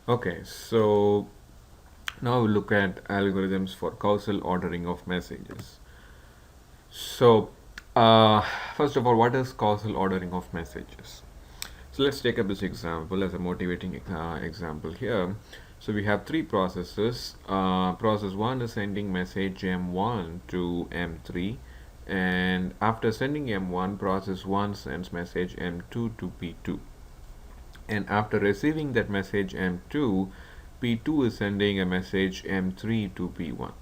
Okay, so now we look at algorithms for causal ordering of messages. So, uh, first of all, what is causal ordering of messages? So let's take up this example as a motivating example here. So we have three processes. Process 1 is sending message M1 to M3, and after sending M1, process 1 sends message M2 to P2. And after receiving that message M2, P2 is sending a message M3 to P1.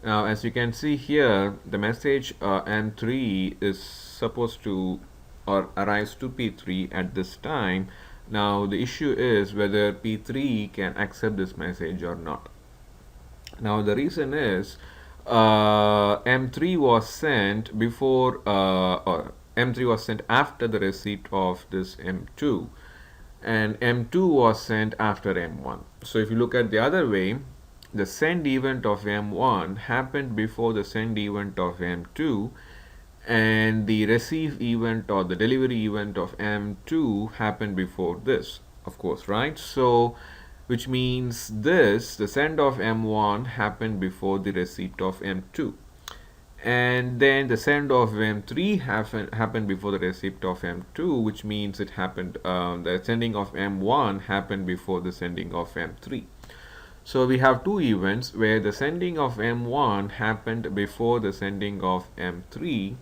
Now, as you can see here, the message M3 is supposed to or arrives to P3 at this time. Now, the issue is whether P3 can accept this message or not. Now, the reason is M3 was sent before or M3 was sent after the receipt of this M2, and M2 was sent after M1. So if you look at the other way, the send event of M1 happened before the send event of M2, and the receive event or the delivery event of M2 happened before this, of course, right? So which means this, the send of M1 happened before the receipt of M2, and then the send of M3 happened before the receipt of M2, which means it happened, the sending of M1 happened before the sending of M3. So we have two events where the sending of M1 happened before the sending of M3.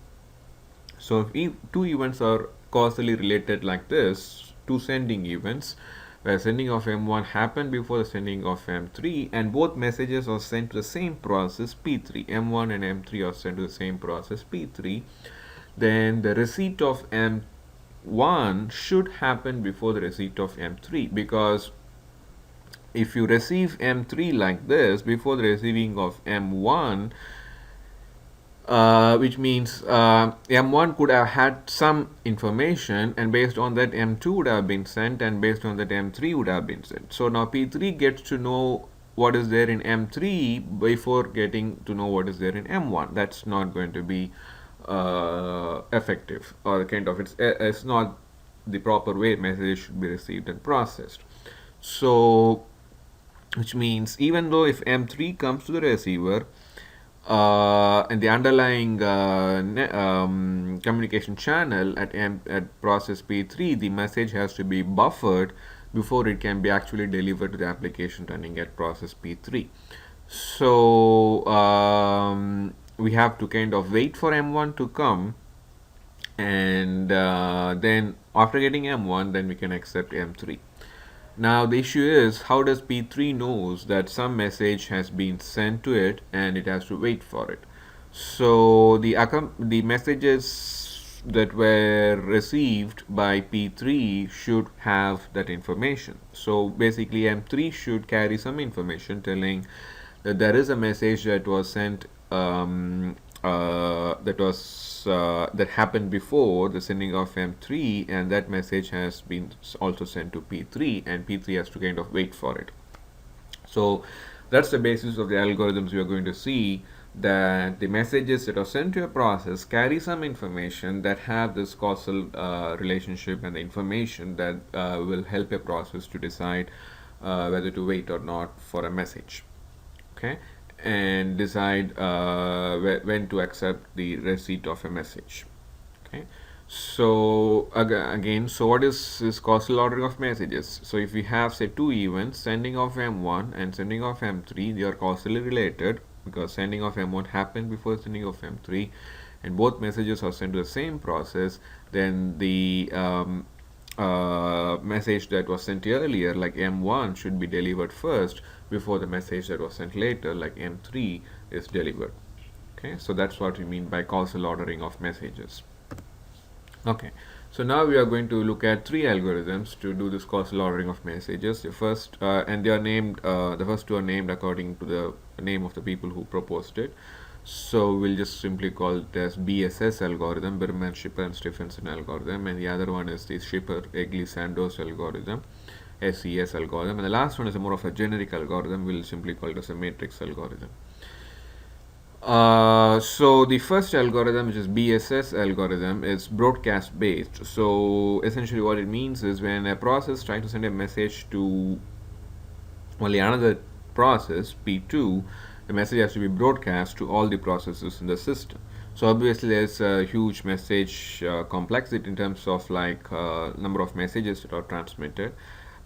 So if two events are causally related like this, two sending events, where sending of M1 happened before the sending of M3, and both messages are sent to the same process P3. M1 and M3 are sent to the same process P3. Then the receipt of M1 should happen before the receipt of M3, because if you receive M3 like this before the receiving of M1, which means M1 could have had some information, and based on that M2 would have been sent, and based on that M3 would have been sent. So now P3 gets to know what is there in M3 before getting to know what is there in M1. That's not going to be effective, or kind of it's not the proper way messages should be received and processed. So which means even though if M3 comes to the receiver, and the underlying communication channel at process P3, the message has to be buffered before it can be actually delivered to the application running at process P3. So we have to kind of wait for M1 to come, and then after getting M1, then we can accept M3. Now the issue is, how does P3 knows that some message has been sent to it and it has to wait for it? So the messages that were received by P3 should have that information. So basically M3 should carry some information telling that there is a message that was sent, that happened before the sending of M3, and that message has been also sent to P3, and P3 has to kind of wait for it. So that's the basis of the algorithms we are going to see, that the messages that are sent to a process carry some information that have this causal relationship, and the information that will help a process to decide whether to wait or not for a message. Okay, and decide when to accept the receipt of a message. Okay, so again, so what is this causal ordering of messages? So if we have, say, two events, sending of M1 and sending of M3, they are causally related because sending of M1 happened before sending of M3, and both messages are sent to the same process. Then the message that was sent earlier, like M1, should be delivered first before the message that was sent later, like M3, is delivered. Okay, so that's what we mean by causal ordering of messages. Okay, so now we are going to look at three algorithms to do this causal ordering of messages. The first, and they are named, the first two are named according to the name of the people who proposed it. So we'll just simply call it as Bss algorithm, Birman, Schipper, and Stephenson algorithm, and the other one is the Schipper, Egli, Sandoz algorithm, SES algorithm, and the last one is a more of a generic algorithm. We'll simply call it as a matrix algorithm. So the first algorithm, which is Bss algorithm, is broadcast based. So essentially what it means is, when a process tries to send a message to Only another process, P2, the message has to be broadcast to all the processes in the system. So obviously there's a huge message complexity in terms of like number of messages that are transmitted,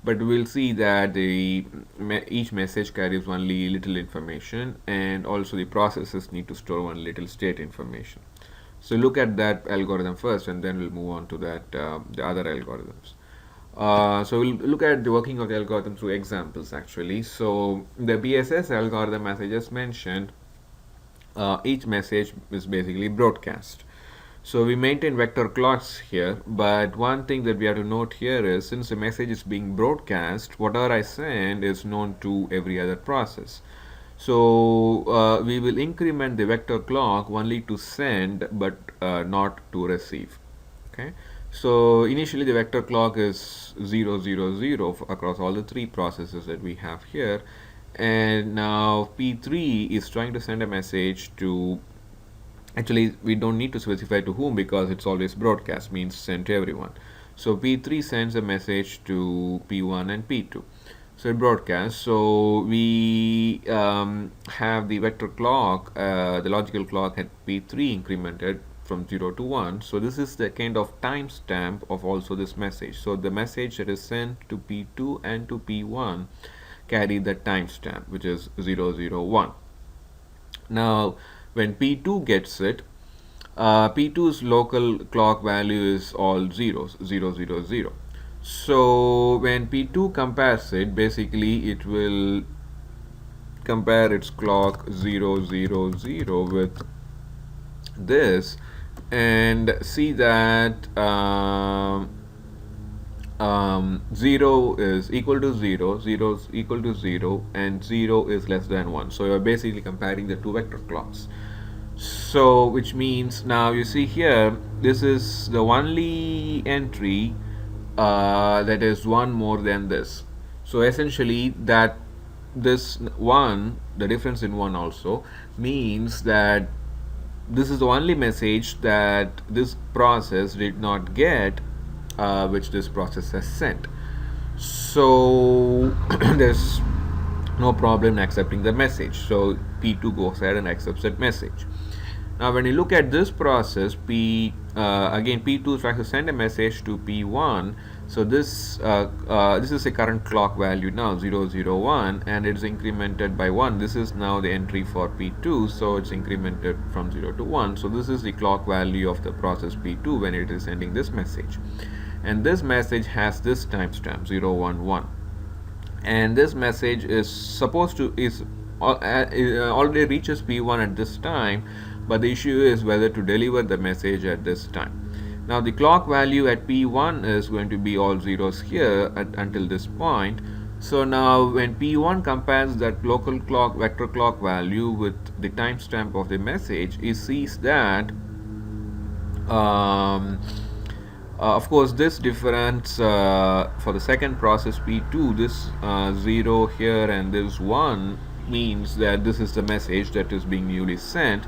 but we'll see that each message carries only little information, and also the processes need to store one little state information. So look at that algorithm first, and then we'll move on to that the other algorithms. So we'll look at the working of the algorithm through examples actually. So the BSS algorithm, as I just mentioned, each message is basically broadcast. So we maintain vector clocks here, but one thing that we have to note here is, since the message is being broadcast, whatever I send is known to every other process. So we will increment the vector clock only to send, but not to receive. Okay. So initially the vector clock is 000 across all the three processes that we have here, and now P3 is trying to send a message to, actually we don't need to specify to whom because it's always broadcast, means sent to everyone. So P3 sends a message to P1 and P2. So it broadcasts. So we have the vector clock, the logical clock at P3 incremented from 0 to 1. So this is the kind of timestamp of also this message. So the message that is sent to P2 and to P1 carry the timestamp, which is 001. Now when P2 gets it, P2's local clock value is all zeros, 000. So when P2 compares it, basically it will compare its clock 000 with this and see that 0 is equal to 0, 0 is equal to 0, and 0 is less than 1. So you're basically comparing the two vector clocks. So which means, now you see here, this is the only entry that is one more than this. So essentially that this one, the difference in one also, means that this is the only message that this process did not get, which this process has sent. So there's no problem in accepting the message. So P2 goes ahead and accepts that message. Now when you look at this process, again P2 tries to send a message to P1. So this is a current clock value now, 001, and it's incremented by 1. This is now the entry for P2, so it's incremented from 0 to 1. So this is the clock value of the process P2 when it is sending this message. And this message has this timestamp 011. And this message is supposed to already reaches P1 at this time, but the issue is whether to deliver the message at this time. Now the clock value at P1 is going to be all zeros here until this point. So now when P1 compares that local clock vector clock value with the timestamp of the message, it sees that of course this difference for the second process P2, this 0 here and this 1 means that this is the message that is being newly sent.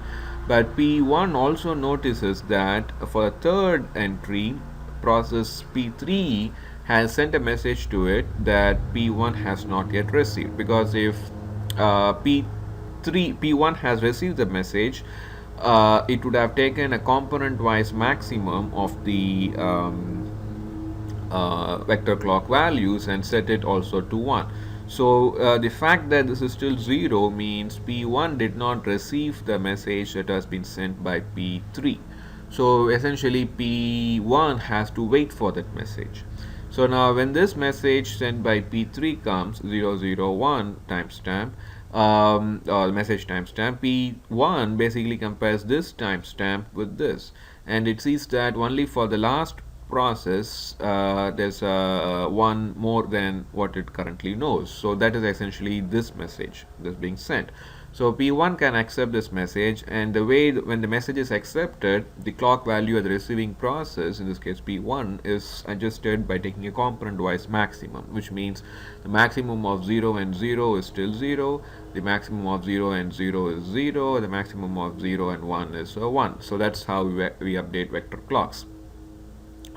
But P1 also notices that for the third entry, process P3 has sent a message to it that P1 has not yet received, because if P1 has received the message, it would have taken a component-wise maximum of the vector clock values and set it also to 1. So the fact that this is still 0 means P1 did not receive the message that has been sent by P3. So essentially P1 has to wait for that message. So now when this message sent by P3 comes, 001 timestamp, or message timestamp, P1 basically compares this timestamp with this, and it sees that only for the last process there's one more than what it currently knows. So that is essentially this message that's being sent. So P1 can accept this message, and the way when the message is accepted, the clock value of the receiving process, in this case P1, is adjusted by taking a component-wise maximum, which means the maximum of 0 and 0 is still 0, the maximum of 0 and 0 is 0, the maximum of 0 and 1 is 1. So that's how we update vector clocks.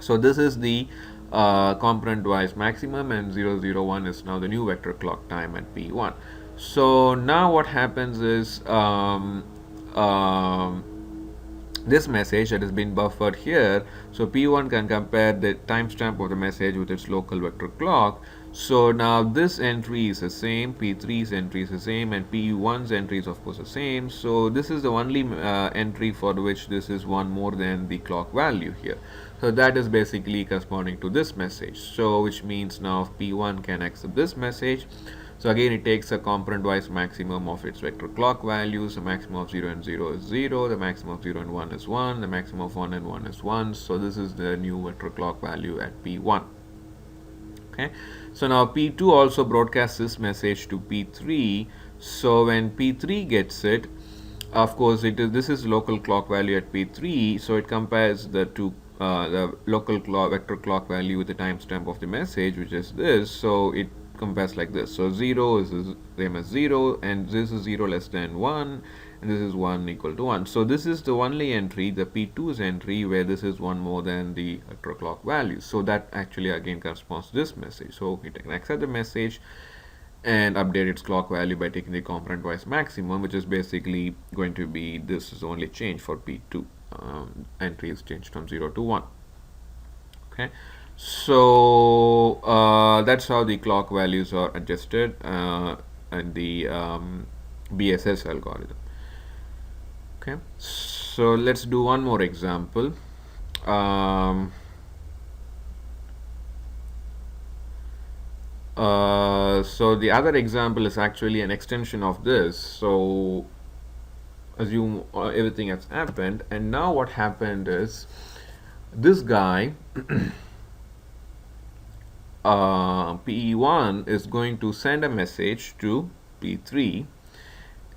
So this is the component wise maximum, and 001 is now the new vector clock time at P1. So now what happens is this message that has been buffered here, so P1 can compare the timestamp of the message with its local vector clock. So now this entry is the same, P3's entry is the same, and P1's entry is of course the same. So this is the only entry for which this is one more than the clock value here. So that is basically corresponding to this message. So which means now P1 can accept this message. So again, it takes a component-wise maximum of its vector clock values. The maximum of 0 and 0 is 0. The maximum of 0 and 1 is 1. The maximum of 1 and 1 is 1. So this is the new vector clock value at P1. Okay. So now P2 also broadcasts this message to P3. So when P3 gets it, of course, this is local clock value at P3. So it compares the two the local vector clock value with the timestamp of the message, which is this. So it compares like this. So 0 is the same as 0, and this is 0 less than 1, and this is 1 equal to 1. So this is the only entry, the P2's entry, where this is 1 more than the vector clock value. So that actually again corresponds to this message. So it can accept the message and update its clock value by taking the component wise maximum, which is basically going to be, this is the only change for P2. Entry is changed from 0 to 1. Okay. So that's how the clock values are adjusted in the Bss algorithm. Okay, so let's do one more example. So the other example is actually an extension of this. So assume everything has happened, and now what happened is this guy P1 is going to send a message to P3,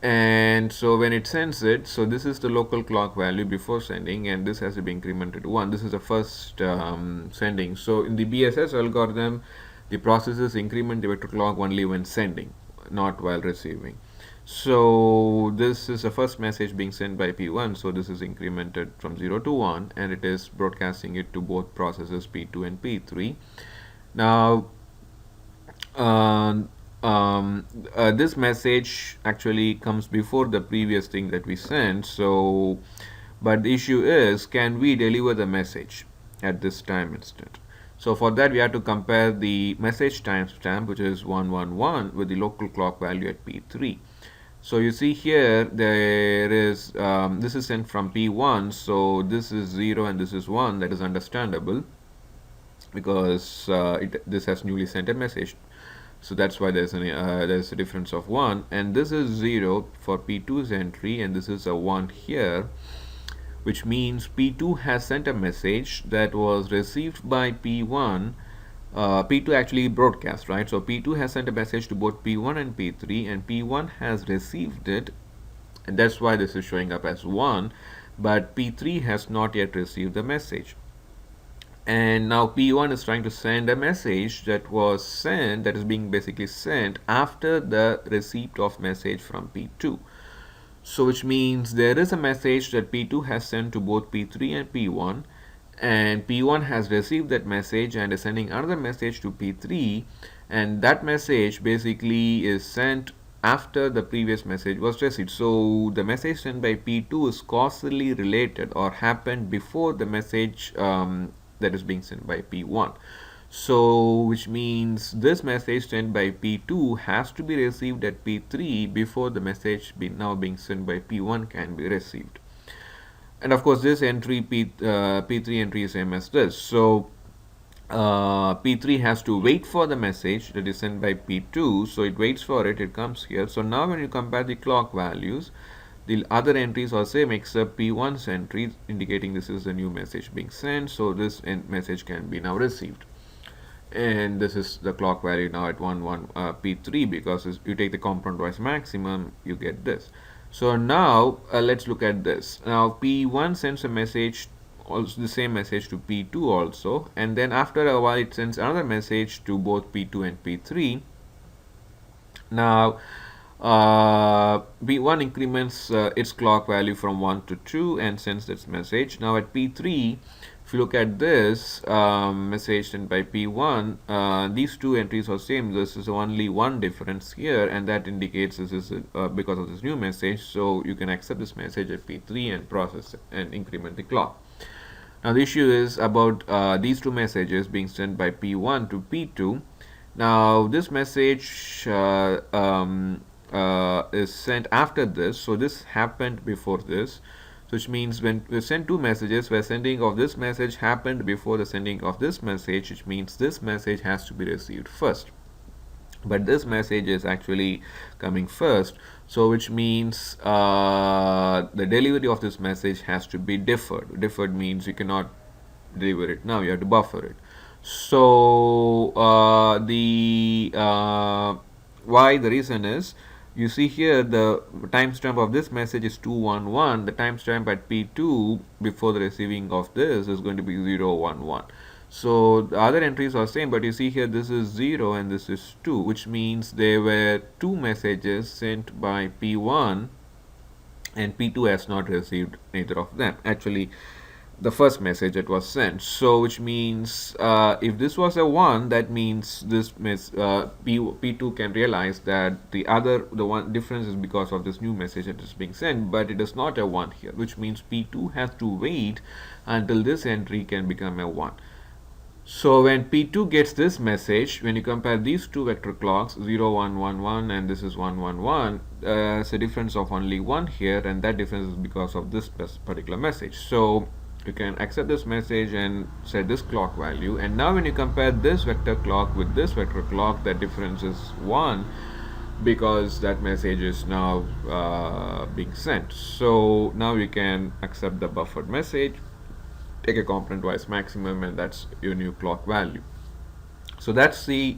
and so when it sends it, so this is the local clock value before sending, and this has to be incremented to 1. This is the first sending. So in the Bss algorithm, the processes increment the vector clock only when sending, not while receiving. So this is the first message being sent by P1, so this is incremented from 0 to 1, and it is broadcasting it to both processes P2 and P3. Now this message actually comes before the previous thing that we sent. So but the issue is, can we deliver the message at this time instant? So for that we have to compare the message timestamp, which is 111, with the local clock value at P3. So you see here there is this is sent from P1, so this is 0 and this is 1. That is understandable because this has newly sent a message. So that's why there's a difference of 1, and this is 0 for P2's entry, and this is a 1 here, which means P2 has sent a message that was received by P1. P2 actually broadcast, right? So P2 has sent a message to both P1 and P3, and P1 has received it, and that's why this is showing up as 1, but P3 has not yet received the message. And now P1 is trying to send a message that was sent, that is being basically sent after the receipt of message from P2. So which means there is a message that P2 has sent to both P3 and P1, and P1 has received that message and is sending another message to P3, and that message basically is sent after the previous message was received. So the message sent by P2 is causally related, or happened before the message that is being sent by P1. So which means this message sent by P2 has to be received at P3 before the message now being sent by P1 can be received. And of course this entry P3 entry is same as this. So P3 has to wait for the message that is sent by P2, so it waits for it, it comes here. So now when you compare the clock values, the other entries are same except P1's entry, indicating this is the new message being sent, so this message can be now received. And this is the clock value now at P3, because you take the component wise maximum, you get this. So now let's look at this. Now P1 sends a message, also the same message to P2 also, and then after a while it sends another message to both P2 and P3. Now P1 increments its clock value from 1 to 2 and sends this message. Now at P3, if you look at this message sent by P1, these two entries are same. This is only one difference here, and that indicates this is because of this new message. So you can accept this message at P3 and process it and increment the clock. Now the issue is about these two messages being sent by P1 to P2. Now this message is sent after this, so this happened before this, which means when we send two messages, where sending of this message happened before the sending of this message, which means this message has to be received first. But this message is actually coming first, so which means the delivery of this message has to be deferred. Deferred means you cannot deliver it now, you have to buffer it. So why the reason is, you see here the timestamp of this message is 211. The timestamp at P2 before the receiving of this is going to be 011. So the other entries are same, but you see here this is 0 and this is 2, which means there were two messages sent by P1 and P2 has not received either of them. Actually, the first message that was sent. So which means if this was a 1, that means this P2 can realize that the one difference is because of this new message that is being sent, but it is not a 1 here, which means P2 has to wait until this entry can become a 1. So when P2 gets this message, when you compare these two vector clocks, 0, 1, 1, 1 and this is 1, 1, 1, it's a difference of only 1 here, and that difference is because of this particular message. So you can accept this message and set this clock value, and now when you compare this vector clock with this vector clock, that difference is 1 because that message is now being sent. So now you can accept the buffered message, take a component wise maximum, and that's your new clock value. So that's the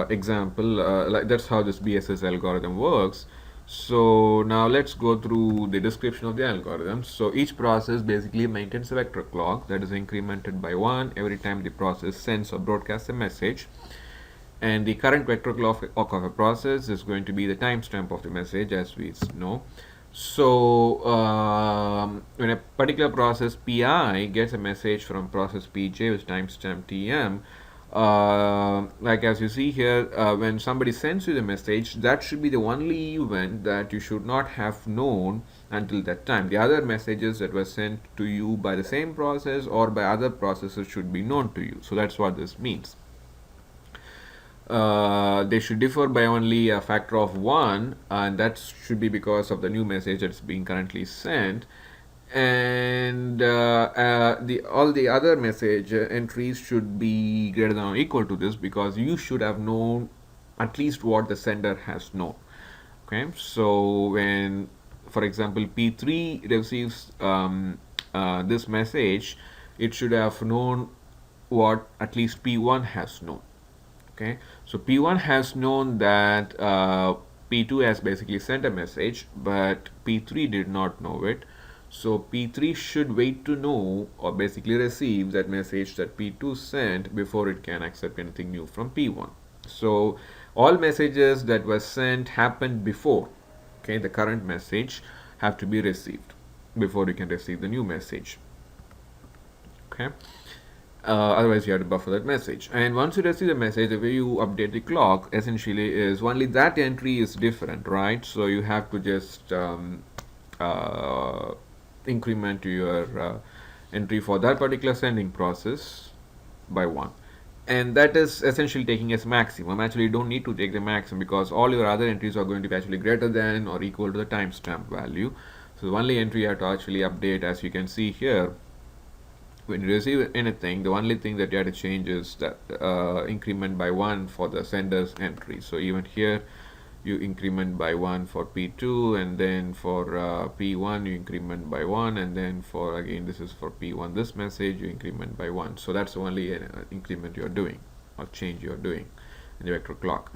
example, that's how this BSS algorithm works. So now let's go through the description of the algorithm. So each process basically maintains a vector clock that is incremented by 1 every time the process sends or broadcasts a message. And the current vector clock of a process is going to be the timestamp of the message, as we know. So when a particular process Pi gets a message from process Pj with timestamp Tm, like as you see here, when somebody sends you the message, that should be the only event that you should not have known until that time. The other messages that were sent to you by the same process or by other processes should be known to you. So that's what this means. They should differ by only a factor of 1, and that should be because of the new message that's being currently sent. And all the other message entries should be greater than or equal to this, because you should have known at least what the sender has known. Okay, so when, for example, P3 receives this message, it should have known what at least P1 has known. Okay, so P1 has known that P2 has basically sent a message, but P3 did not know it. So P3 should wait to know or basically receive that message that P2 sent before it can accept anything new from P1. So all messages that were sent happened before. Okay, the current message have to be received before you can receive the new message. Okay. Otherwise you have to buffer that message, and once you receive the message, the way you update the clock essentially is only that entry is different, right? So you have to just increment your entry for that particular sending process by 1, and that is essentially taking as maximum. Actually, you don't need to take the maximum because all your other entries are going to be actually greater than or equal to the timestamp value. So the only entry you have to actually update, as you can see here, when you receive anything, the only thing that you have to change is that increment by 1 for the sender's entry. So even here you increment by 1 for P2, and then for P1 you increment by 1, and then for, again, this is for P1, this message, you increment by 1. So that's the only increment you are doing or change you are doing in the vector clock.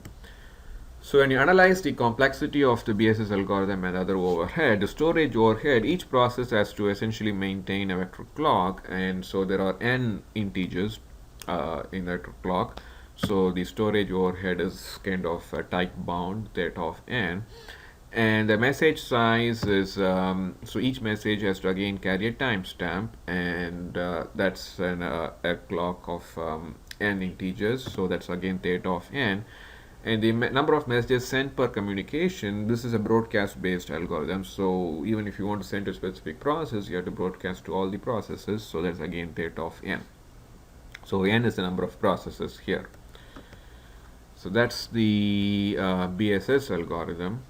So when you analyze the complexity of the BSS algorithm and other overhead, the storage overhead, each process has to essentially maintain a vector clock, and so there are n integers in the vector clock. So the storage overhead is kind of a type bound, that of n, And the message size is so each message has to again carry a timestamp, and that's a clock of n integers, so that's again theta of n. And the number of messages sent per communication, this is a broadcast based algorithm, so even if you want to send to a specific process, you have to broadcast to all the processes, so that's again theta of n. So n is the number of processes here. So that's the BSS algorithm.